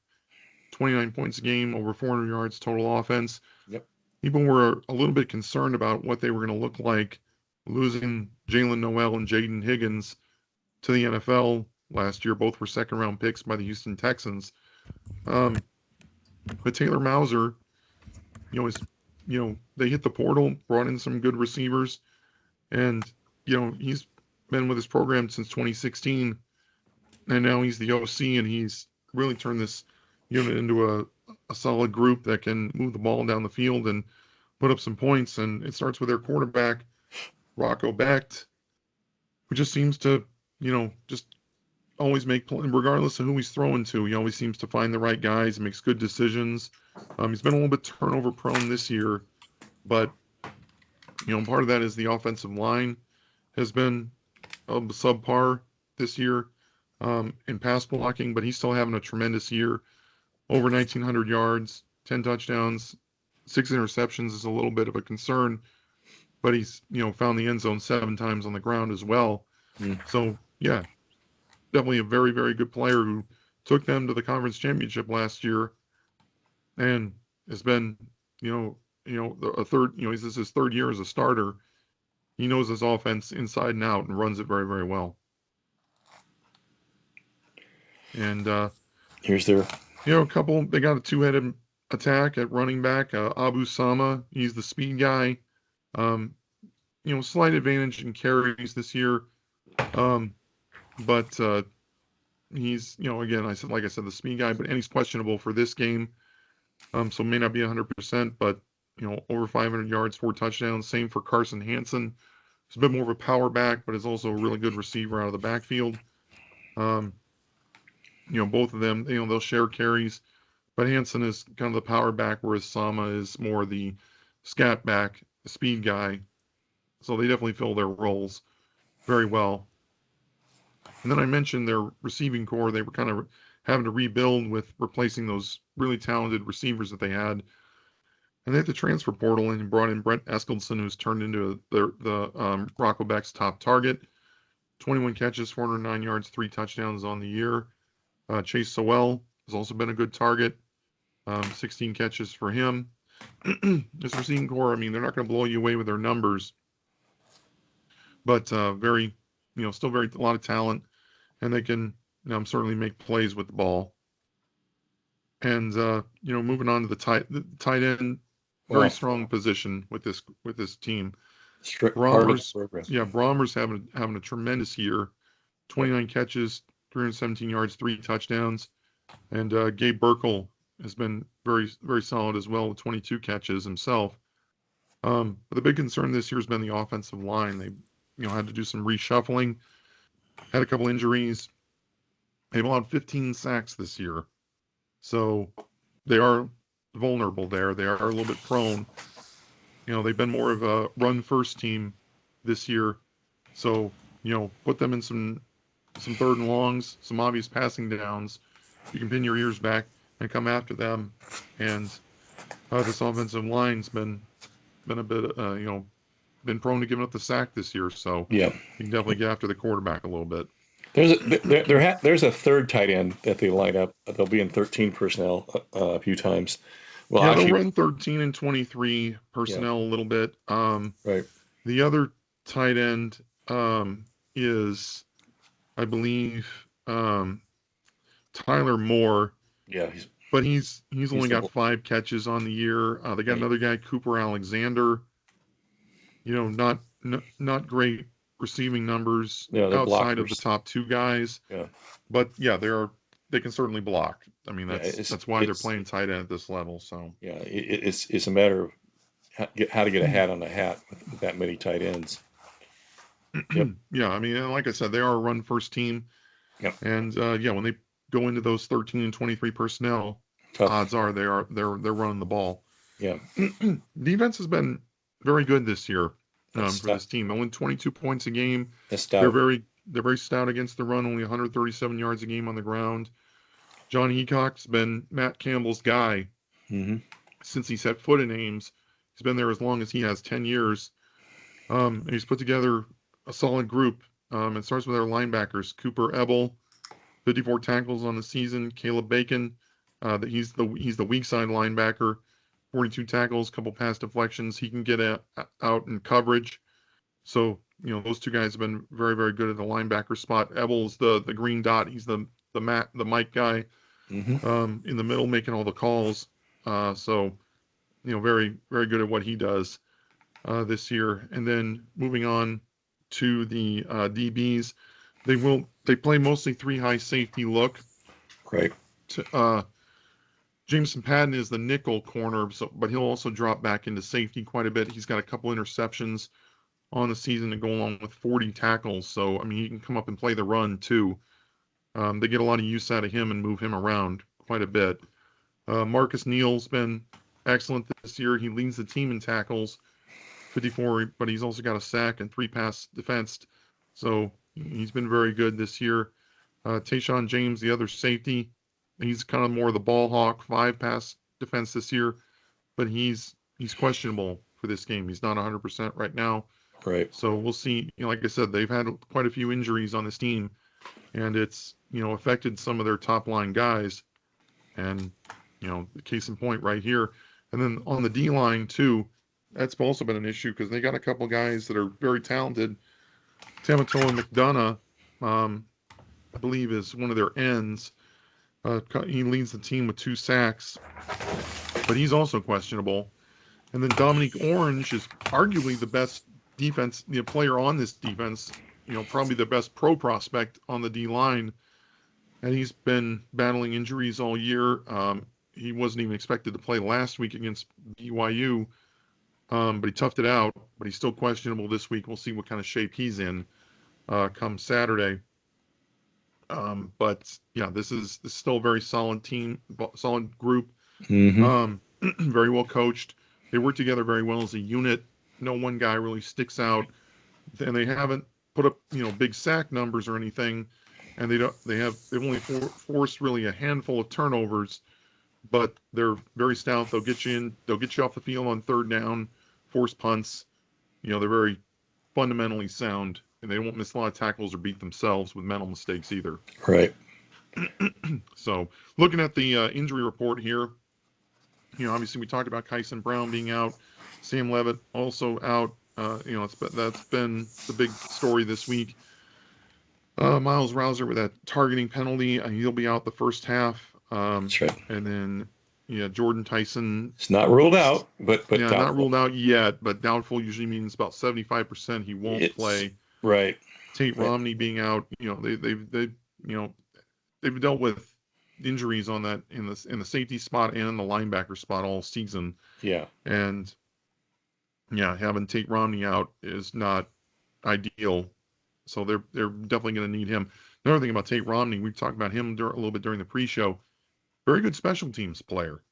29 points a game, over 400 yards total offense. Yep. People were a little bit concerned about what they were going to look like losing Jalen Noel and Jaden Higgins to the NFL last year. Both were second round picks by the Houston Texans. But Taylor Mauser, is, they hit the portal, brought in some good receivers, and, he's been with his program since 2016, and now he's the OC, and he's really turned this unit into a solid group that can move the ball down the field and put up some points. And it starts with their quarterback, Rocco Becht, who just seems to, just always regardless of who he's throwing to, he always seems to find the right guys, makes good decisions. He's been a little bit turnover prone this year, but, part of that is the offensive line has been subpar this year in pass blocking, but he's still having a tremendous year. Over 1,900 yards, 10 touchdowns, 6 interceptions is a little bit of a concern, but he's, found the end zone 7 times on the ground as well. Mm. So, yeah, definitely a very, very good player who took them to the conference championship last year and has been, a third, this is his third year as a starter. He knows his offense inside and out and runs it very, very well. And, Here's their. they got a two-headed attack at running back. Abu Sama, he's the speed guy. Um, slight advantage in carries this year. But he's, again, like I said, the speed guy, and he's questionable for this game. So may not be 100%, but, over 500 yards, 4 touchdowns. Same for Carson Hansen. He's a bit more of a power back, but is also a really good receiver out of the backfield. Both of them, they'll share carries, but Hansen is kind of the power back, whereas Sama is more the scat back, the speed guy. So they definitely fill their roles. very well. And then I mentioned their receiving core. They were kind of having to rebuild with replacing those really talented receivers that they had. And they had the transfer portal and brought in Brett Eskildson, who's turned into the Rockoback's top target. 21 catches, 409 yards, 3 touchdowns on the year. Chase Sowell has also been a good target. 16 catches for him. This receiving core, I mean, they're not going to blow you away with their numbers, but very, still a lot of talent, and they can certainly make plays with the ball. And moving on to the tight end, very strong position with this team. Brahmer's having a tremendous year. 29 catches, 317 yards, 3 touchdowns, and Gabe Burkle has been very, very solid as well with 22 catches himself. But the big concern this year has been the offensive line. They, had to do some reshuffling, had a couple injuries. They've allowed 15 sacks this year, so they are vulnerable there. They are a little bit prone. They've been more of a run-first team this year, so put them in some third and longs, some obvious passing downs. You can pin your ears back and come after them. And this offensive line's been a bit, been prone to giving up the sack this year. So yeah, you can definitely get after the quarterback a little bit. There's a third tight end that they line up. They'll be in 13 personnel a few times. Well, yeah, they'll run 13 and 23 personnel a little bit. Right. The other tight end is, I believe, Tyler Moore. Yeah, he's only got 5 catches on the year. They got another guy, Cooper Alexander. Not great receiving numbers outside of the top 2 guys. Yeah. But yeah, they can certainly block. I mean, that's why they're playing tight end at this level. So yeah, it's a matter of how to get a hat on a hat with that many tight ends. Yep. Yeah, I mean, like I said, they are a run-first team. Yep. And when they go into those 13 and 23 personnel, odds are they're running the ball. Yeah. Defense has been very good this year for this team. Only 22 points a game. They're very stout against the run. Only 137 yards a game on the ground. John Heacock's been Matt Campbell's guy since he set foot in Ames. He's been there as long as he has, 10 years. And he's put together a solid group. It starts with our linebackers, Cooper Ebel, 54 tackles on the season. Caleb Bacon, he's the weak side linebacker, 42 tackles, couple pass deflections. He can get out in coverage. So those 2 guys have been very, very good at the linebacker spot. Ebel's the green dot. He's the mic guy in the middle, making all the calls. So very, very good at what he does this year. And then moving on to the DBs, they play mostly 3 high safety look. Right. Jameson Patton is the nickel corner, but he'll also drop back into safety quite a bit. He's got a couple interceptions on the season to go along with 40 tackles. So, I mean, he can come up and play the run too. They get a lot of use out of him and move him around quite a bit. Marcus Neal's been excellent this year. He leads the team in tackles, 54, but he's also got a sack and 3 pass defensed. So he's been very good this year. Tayshawn James, the other safety, he's kind of more of the ball hawk, 5 pass defense this year, but he's questionable for this game. He's not 100% right now. Right. So we'll see. Like I said, they've had quite a few injuries on this team, and it's affected some of their top line guys. And the case in point right here. And then on the D line too, that's also been an issue because they got a couple guys that are very talented. Tamatoa McDonough, I believe, is one of their ends. He leads the team with 2 sacks, but he's also questionable. And then Dominique Orange is arguably the best defense player on this defense. Probably the best pro prospect on the D line, and he's been battling injuries all year. He wasn't even expected to play last week against BYU, but he toughed it out. But he's still questionable this week. We'll see what kind of shape he's in come Saturday. But yeah, this is still a very solid team, solid group. Very well coached. They work together very well as a unit. No one guy really sticks out, and they haven't put up big sack numbers or anything, and they've only forced really a handful of turnovers, but they're very stout. They'll get you in. They'll get you off the field on third down, force punts. They're very fundamentally sound, and they won't miss a lot of tackles or beat themselves with mental mistakes either. Right. So, looking at the injury report here, obviously we talked about Kyson Brown being out, Sam Levitt also out. That's been the big story this week. Miles Rouser with that targeting penalty, he'll be out the first half. That's right. And then, Jordan Tyson. It's not ruled out, but yeah, doubtful. Not ruled out yet, but doubtful usually means about 75% he won't play. Right. Tate Romney being out, they've dealt with injuries on that in the safety spot and in the linebacker spot all season. Yeah. And having Tate Romney out is not ideal. So they're definitely going to need him. Another thing about Tate Romney, we talked about him a little bit during the pre-show. Very good special teams player.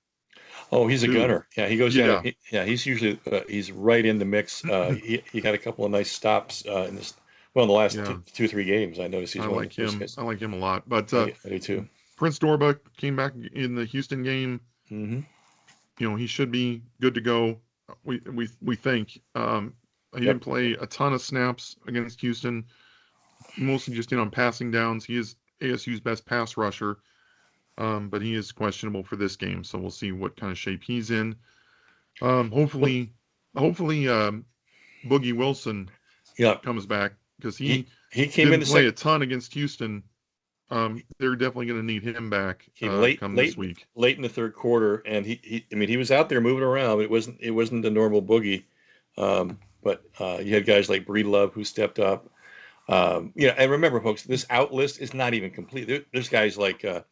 Oh, he's a gunner. Yeah, he goes down. Yeah. He's usually he's right in the mix. He had a couple of nice stops in the last 2 or 3 games. I noticed he's I one like of the first him. guys. I like him a lot. But I do too. Prince Dorba came back in the Houston game. Mm-hmm. He should be good to go. We think. He didn't play a ton of snaps against Houston, mostly just on passing downs. He is ASU's best pass rusher, but he is questionable for this game. So we'll see what kind of shape he's in. Hopefully, Boogie Wilson comes back, because he came didn't play a ton against Houston. They're definitely going to need him back this week. Late in the third quarter, and he was out there moving around. It wasn't the normal Boogie, but you had guys like Breedlove who stepped up. And remember, folks, this out list is not even complete. There's guys like Ben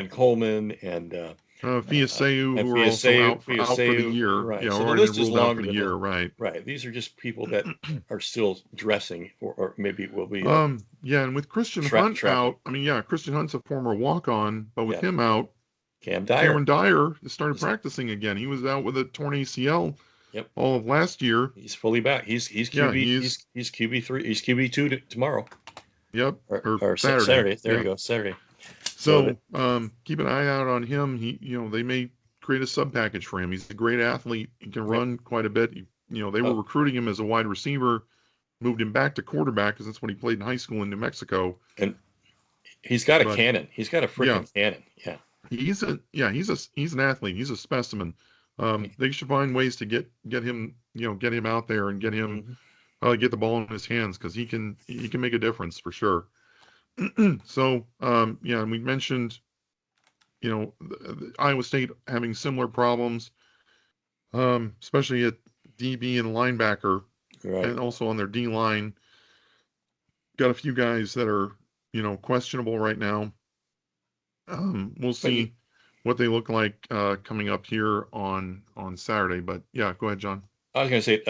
Coleman and Fiaseu, who are also out for the year. Right. Yeah, So the already list is ruled out longer for the than year. that. Right. Right. These are just people that are still dressing, or maybe will be. And with Christian Hunt out, Christian Hunt's a former walk-on, but with him out, Cameron Dyer has started practicing again. He was out with a torn ACL. All of last year. He's fully back. He's QB. He's QB3. He's QB2 tomorrow. Yep. Or Saturday. There you go. Saturday. So keep an eye out on him. They may create a sub package for him. He's a great athlete. He can run quite a bit. They were recruiting him as a wide receiver, moved him back to quarterback because that's what he played in high school in New Mexico. And he's got a cannon. He's got a freaking cannon. Yeah. He's an athlete. He's a specimen. They should find ways to get him out there and get him get the ball in his hands, because he can make a difference for sure. So and we mentioned the Iowa State having similar problems, especially at DB and linebacker, and also on their D line. Got a few guys that are questionable right now. We'll see what they look like coming up here on Saturday. But yeah, go ahead, John. I was going to say,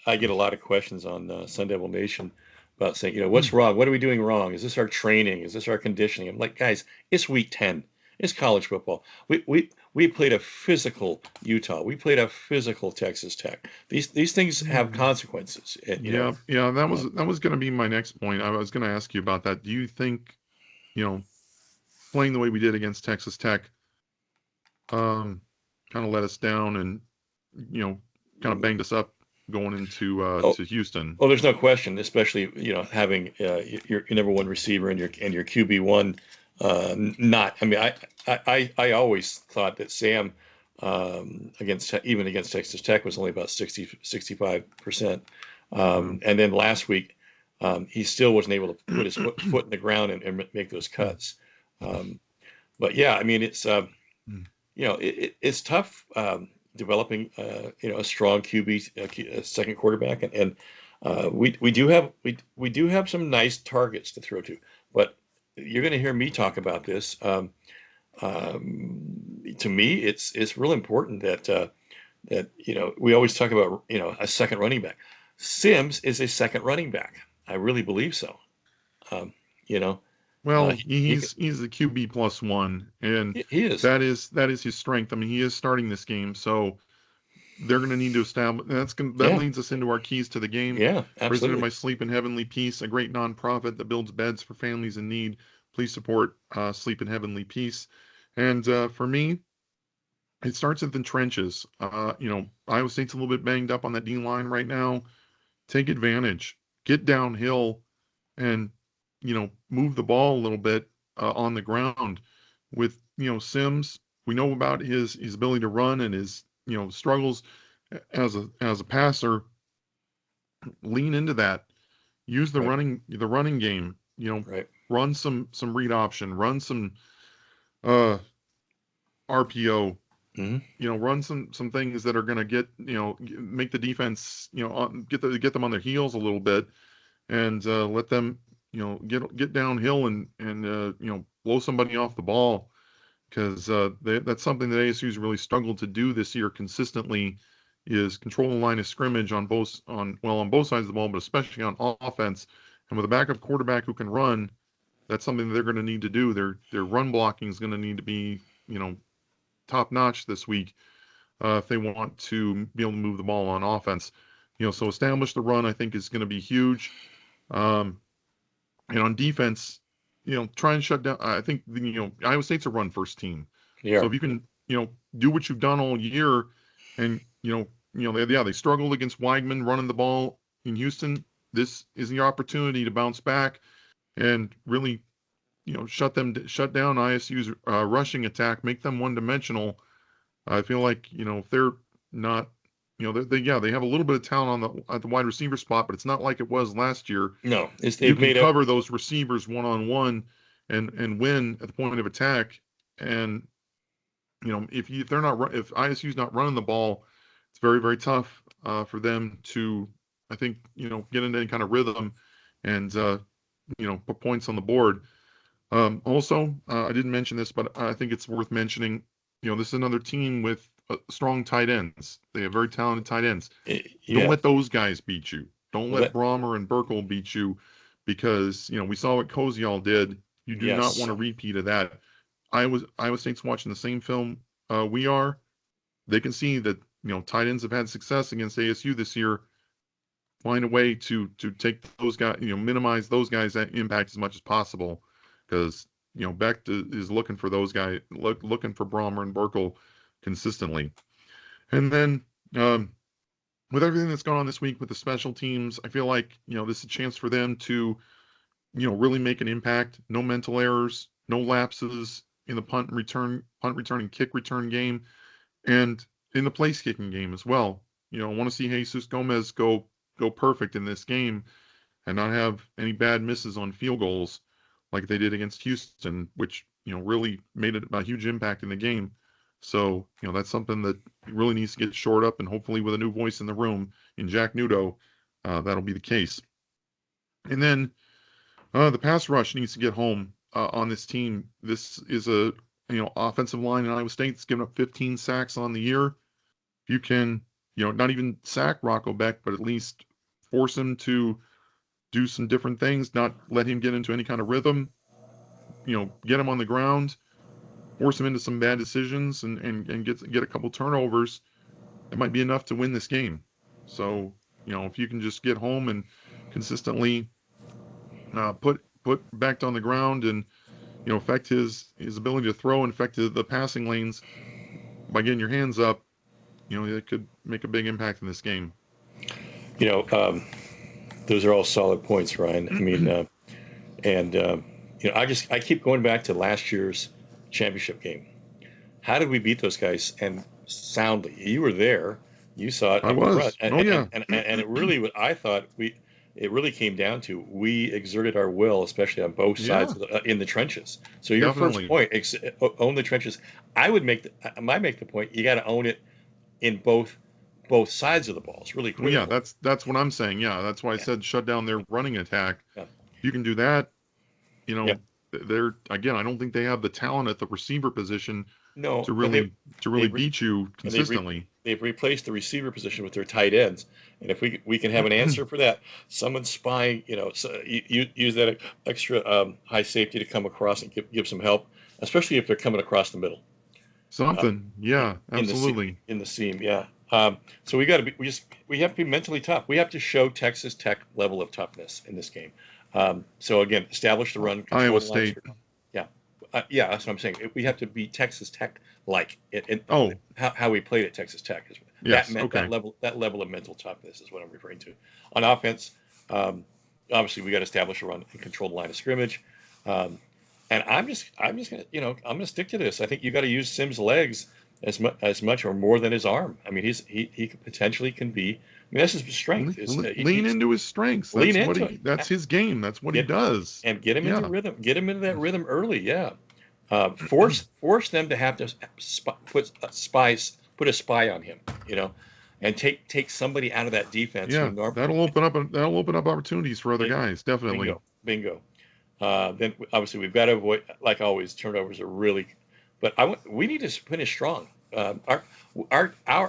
I get a lot of questions on Sun Devil Nation about saying, what's wrong? What are we doing wrong? Is this our training? Is this our conditioning? I'm like, guys, it's week 10. It's college football. We played a physical Utah. We played a physical Texas Tech. These things have consequences. That was going to be my next point. I was going to ask you about that. Do you think, playing the way we did against Texas Tech, kind of let us down and, kind of banged us up going into to Houston? Oh, there's no question, especially having your number one receiver and your QB1 not. I mean, I always thought that Sam against Texas Tech was only about 65%, and then last week he still wasn't able to put his foot in the ground and make those cuts. But yeah, I mean, it's it's tough developing a strong QB second quarterback, and we do have some nice targets to throw to, but you're going to hear me talk about this. To me, it's real important that we always talk about a second running back. Sims is a second running back. I really believe so. Well, he's a QB +1, and he is. That is his strength. I mean, he is starting this game, so they're going to need to establish. That Yeah, leads us into our keys to the game. yeah, Presented absolutely. by Sleep in Heavenly Peace, a great nonprofit that builds beds for families in need. Please support Sleep in Heavenly Peace. And for me, it starts at the trenches. Iowa State's a little bit banged up on that D line right now. Take advantage, get downhill, and move the ball a little bit on the ground. With Sims, we know about his ability to run and his struggles as a passer. Lean into that. Use Right, the running game. right. Run some read option. Run some uh, RPO. Hmm. Run some things that are going to make the defense get them on their heels a little bit, and let them get downhill and blow somebody off the ball, because that's something that ASU's really struggled to do this year consistently, is control the line of scrimmage on both sides of the ball, but especially on offense. And with a backup quarterback who can run, that's something that they're going to need to do. Their run blocking is going to need to be top notch this week, if they want to be able to move the ball on offense. So establish the run, I think, is going to be huge. Um, and on defense, try and shut down. I think Iowa State's a run first team. So Yeah. if you can, do what you've done all year, and they struggled against Weigman running the ball in Houston. This is your opportunity to bounce back and really, shut down ISU's rushing attack, make them one dimensional. I feel like if they're not, they have a little bit of talent at the wide receiver spot, but it's not like it was last year. No, You they've can made up. cover those receivers one on one and win at the point of attack. And if ISU's not running the ball, it's very, very tough for them to, I think, get into any kind of rhythm and put points on the board. Also, I didn't mention this, but I think it's worth mentioning. This is another team with strong tight ends. They have very talented tight ends. Don't Yeah. let those guys beat you. Don't Well, let that. Brahmer and Burkle beat you, because we saw what Kozial did. You do not want Yes. a repeat of that. Iowa State's watching the same film we are. They can see that tight ends have had success against ASU this year. Find a way to take those guys, minimize those guys' impact as much as possible, because Beck is looking for those guys, looking for Brahmer and Burkle consistently. And then with everything that's gone on this week with the special teams, I feel like this is a chance for them to really make an impact. No mental errors, no lapses in the punt return and kick return game, and in the place kicking game as well. I want to see Jesus Gomez go perfect in this game and not have any bad misses on field goals like they did against Houston, which really made a huge impact in the game. So that's something that really needs to get shored up, and hopefully with a new voice in the room in Jack Nudo, that'll be the case. And then the pass rush needs to get home on this team. This is a offensive line in Iowa State that's given up 15 sacks on the year. If you can not even sack Rocco Beck, but at least force him to do some different things, not let him get into any kind of rhythm, get him on the ground, force him into some bad decisions, and get a couple turnovers, it might be enough to win this game. So, if you can just get home and consistently put Beck on the ground, and affect his ability to throw and affect the passing lanes by getting your hands up, it could make a big impact in this game. You know, those are all solid points, Ryan. I mean, and I keep going back to last year's championship game. How did we beat those guys and soundly? You were there, you saw it I up front, was. Oh yeah. and it really, what I thought it really came down to, we exerted our will, especially on both sides Yeah, of in the trenches. So your first definitely. point, own the trenches. I would I might make the point, you got to own it in both sides of the ball. It's really Well, yeah, critical. that's what I'm saying. Yeah, that's why I Yeah, said shut down their running attack. yeah, You can do that. You yeah. know, they're again. I don't think they have the talent at the receiver position No, to and really they've beat you and they've re, consistently. they've replaced the receiver position with their tight ends. And if we can have an answer for that, someone spying, so you use that extra high safety to come across and give some help, especially if they're coming across the middle, uh, Something. Yeah, in the seam, absolutely. yeah. So we have to be mentally tough. We have to show Texas Tech level of toughness in this game. So again, establish the run, control Iowa the line. State. Yeah, yeah, that's what I'm saying. We have to be Texas Tech like in Oh, how we played at Texas Tech. yes. Okay. That level of mental toughness is what I'm referring to. On offense, um, obviously we got to establish a run and control the line of scrimmage. Um, and I'm just gonna I'm gonna stick to this. I think you got to use Sims' legs as much or more than his arm. I mean, he potentially can be. I mean, that's his strength. Lean into his strengths. Lean into it. That's his game. That's what he Get does. and get him into Yeah. rhythm. Get him into that rhythm early. Yeah. Force them to have to put a spy on him. And take somebody out of that defense who Yeah. normally. That'll open up opportunities for other guys. Definitely. Bingo. Then obviously we've got to avoid, like always, turnovers are really. But we need to finish strong. Our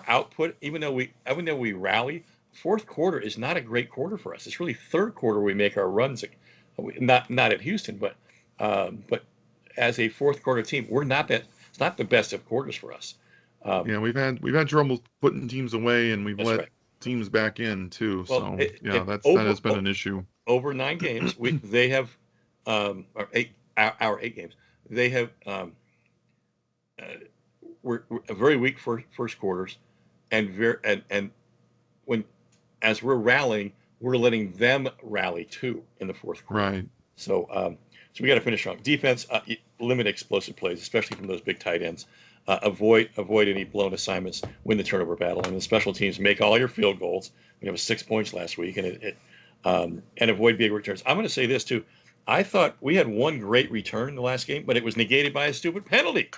output, even though we rally, fourth quarter is not a great quarter for us. It's really third quarter we make our runs. Not at Houston, but as a fourth quarter team, we're not that. It's not the best of quarters for us. Yeah, we've had trouble putting teams away, and we've That's let right. teams back in too. Well, So yeah, that has been an issue. Over 9 games, they have or our 8 games. They have uh, we're a very weak first quarters, and when as we're rallying, we're letting them rally too in the fourth quarter. Right. So we got to finish strong. Defense, limit explosive plays, especially from those big tight ends. Avoid any blown assignments. Win the turnover battle, and the special teams make all your field goals. We have 6 points last week, and avoid big returns. I'm going to say this too. I thought we had one great return in the last game, but it was negated by a stupid penalty.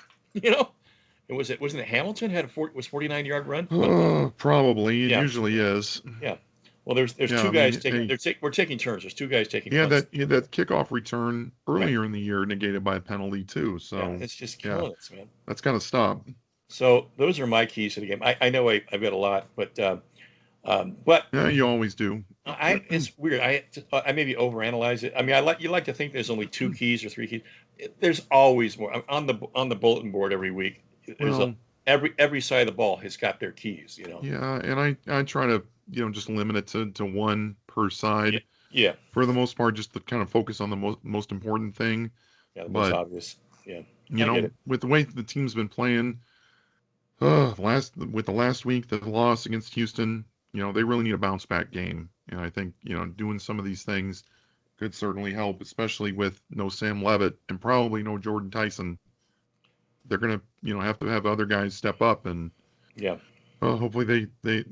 Wasn't it Hamilton had a 49-yard run? Probably. It Yeah. usually is. Yeah. Well, there's Yeah, two I guys mean, taking. We're taking turns. There's 2 guys taking. Yeah, punts. that kickoff return Right. earlier in the year negated by a penalty too. Yeah, So it's just killing us, man. that's got to stop. So those are my keys to the game. I know I've got a lot, but Yeah, you always do. it's weird. I maybe overanalyze it. I mean, you like to think there's only 2 keys or 3 keys. There's always more. On the bulletin board every week. Well, Every side of the ball has got their keys. Yeah, and I try to just limit it to one per side. Yeah. For the most part, just to kind of focus on the most important thing. Yeah, the But most obvious. Yeah. with the way the team's been playing, with the last week, the loss against Houston, they really need a bounce back game. And I think, doing some of these things could certainly help, especially with no Sam Levitt and probably no Jordan Tyson. They're gonna, have to have other guys step up, and Yeah. hopefully they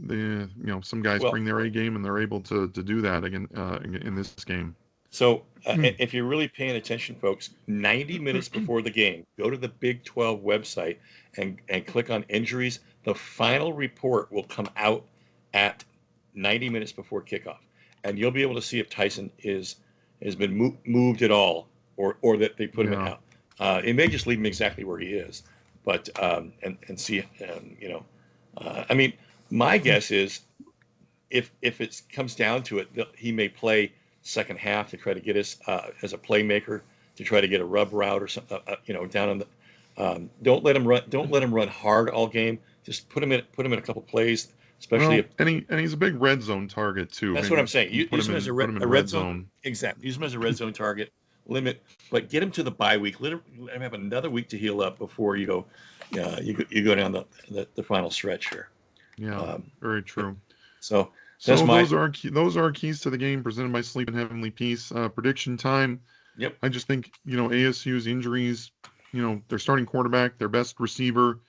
some guys Well, bring their A game and they're able to do that again in this game. So if you're really paying attention, folks, 90 minutes before the game, go to the Big 12 website and click on injuries. The final report will come out at 90 minutes before kickoff, and you'll be able to see if Tyson has been moved at all, or that they put him Yeah. out. It may just leave him exactly where he is, but and see, I mean, my guess is if it comes down to it, he may play second half to try to get us as a playmaker, to try to get a rub route or something, down on the. Don't let him run. Don't let him run hard all game. Just put him in a couple plays, especially if. And he's a big red zone target too. That's Maybe what I'm saying. put Use him as a put him in red zone. Exactly. Use him as a red zone target. Limit, but get him to the bye week. Let him have another week to heal up before you go. You go down the final stretch here. Yeah, very true. So those are keys to the game presented by Sleep and Heavenly Peace. Prediction time. Yep. I just think ASU's injuries. Their starting quarterback, their best receiver,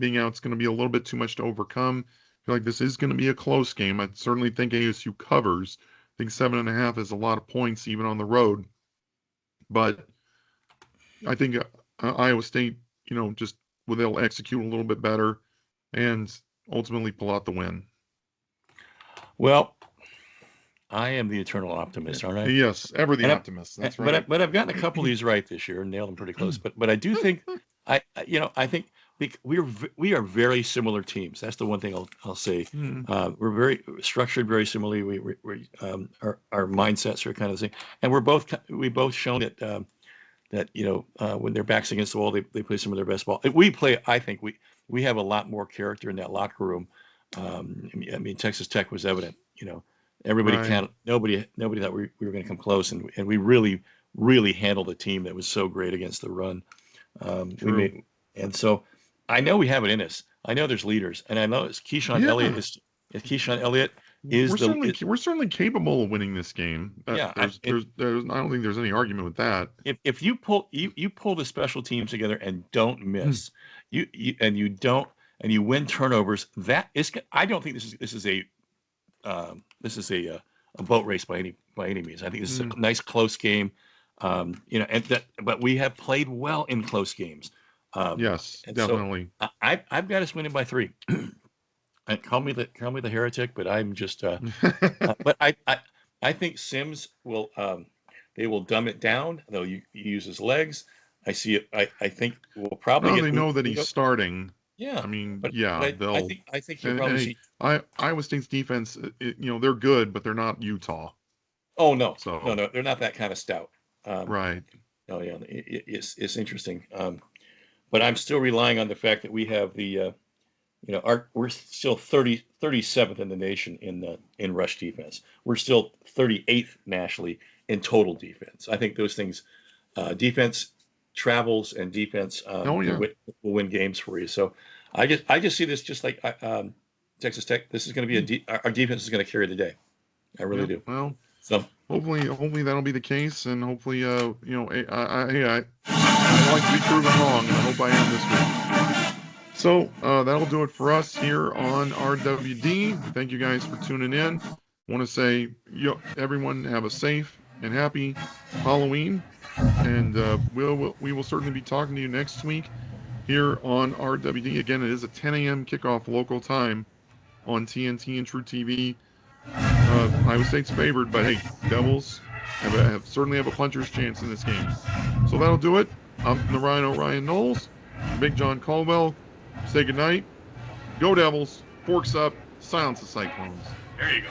being out is going to be a little bit too much to overcome. I feel like this is going to be a close game. I certainly think ASU covers. I think 7.5 is a lot of points even on the road. But I think Iowa State, just they'll execute a little bit better and ultimately pull out the win. Well, I am the eternal optimist, aren't I? Yes, ever the optimist. That's right. But I've gotten a couple of these right this year and nailed them pretty close. But I do think I think we are very similar teams. That's the one thing I'll say. We're very structured very similarly. Our mindsets are kind of the same, and we both shown that when their backs against the wall, they play some of their best ball. I think we have a lot more character in that locker room I mean, Texas Tech was evident. Everybody Right. counted. Nobody thought we were going to come close, and we really handled a team that was so great against the run. We True. made, and so I know we have it in us. I know there's leaders, and I know it's Keyshawn Elliott Yeah. is Keyshawn Elliott is We're certainly capable of winning this game. yeah. There's I don't think there's any argument with that. If you pull the special teams together and don't Hmm. miss, you win turnovers, that is, I don't think this is a boat race by any means. I think this is a nice close game. But we have played well in close games. Yes, And so definitely. I've got us winning by 3. And call me the heretic, but I'm just but I think Sims will they will dumb it down. They'll use his legs. I see it. I think we'll probably Well, get they know that he's starting. yeah. I mean, But yeah, they'll. I think you'll And probably hey, see. Iowa State's defense, they're good, but they're not Utah. Oh no, So they're not that kind of stout. Um, right. oh yeah, it's interesting. But I'm still relying on the fact that we have we're still 37th in the nation in rush defense. We're still 38th nationally in total defense. I think those things, defense travels and defense Oh yeah. will win games for you. So I just see this just like Texas Tech. This is going to be our defense is going to carry the day. I really Yep. do. Well, So hopefully that'll be the case, and hopefully, I like to be proven wrong, and I hope I am this week. So that'll do it for us here on RWD. Thank you guys for tuning in. I want to say, everyone have a safe and happy Halloween, and we will certainly be talking to you next week here on RWD. Again, it is a 10 a.m. kickoff local time on TNT and True TV. Iowa State's favored, but hey, Devils certainly have a puncher's chance in this game. So that'll do it. I'm from the Ryan Knowles, Big John Caldwell. Say goodnight. Go Devils. Forks up. Silence the Cyclones. there you go.